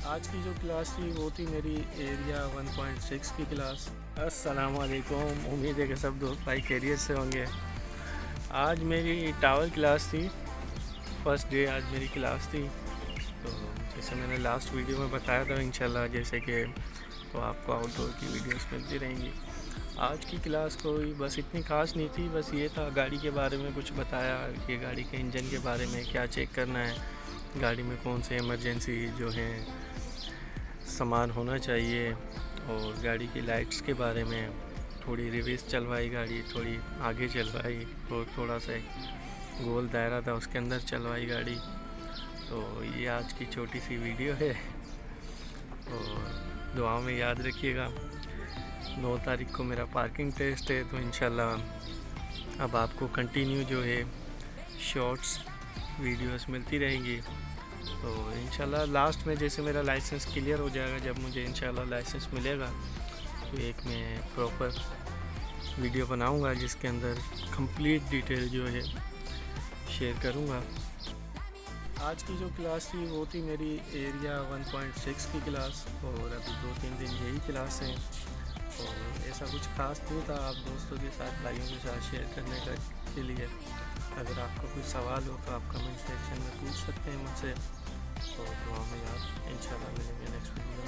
آج کی جو کلاس تھی وہ تھی میری ایریا 1.6 کی کلاس۔ السلام علیکم، امید ہے کہ سب دوست بھائی خیریت سے ہوں گے۔ آج میری ٹاور کلاس تھی، فرسٹ ڈے آج میری کلاس تھی۔ تو جیسے میں نے لاسٹ ویڈیو میں بتایا تھا انشاءاللہ جیسے کہ تو آپ کو آؤٹ ڈور کی ویڈیوز ملتی رہیں گی۔ آج کی کلاس کوئی بس اتنی خاص نہیں تھی، بس یہ تھا گاڑی کے بارے میں کچھ بتایا کہ گاڑی کے انجن کے بارے میں کیا چیک کرنا ہے، گاڑی میں کون سے ایمرجنسی جو ہیں سامان ہونا چاہیے، اور گاڑی کی لائٹس کے بارے میں تھوڑی ریویس چلوائی، گاڑی تھوڑی آگے چلوائی اور تھوڑا سا گول دائرہ تھا اس کے اندر چلوائی گاڑی۔ تو یہ آج کی چھوٹی سی ویڈیو ہے، اور دعا میں یاد رکھیے گا۔ 9 تاریخ کو میرا پارکنگ ٹیسٹ ہے، تو انشاءاللہ اب آپ کو کنٹینیو جو ہے شارٹس ویڈیوز ملتی رہیں گی۔ تو انشاءاللہ لاسٹ میں جیسے میرا لائسنس کلیئر ہو جائے گا، جب مجھے انشاءاللہ لائسنس ملے گا تو ایک میں پراپر ویڈیو بناؤں گا جس کے اندر کمپلیٹ ڈیٹیل جو ہے شیئر کروں گا۔ آج کی جو کلاس تھی وہ تھی میری ایریا 1.6 کی کلاس، اور ابھی 2-3 دن یہی کلاس ہیں، اور ایسا کچھ خاص نہیں تھا آپ دوستوں کے ساتھ، بھائیوں کے ساتھ شیئر کرنے کے لیے۔ اگر آپ کو کوئی سوال ہو تو آپ کمنٹ سیکشن میں پوچھ سکتے ہیں مجھ سے، اور دعا میں یاد انشاءاللہ ملیں گے نیکسٹ ویڈیو میں۔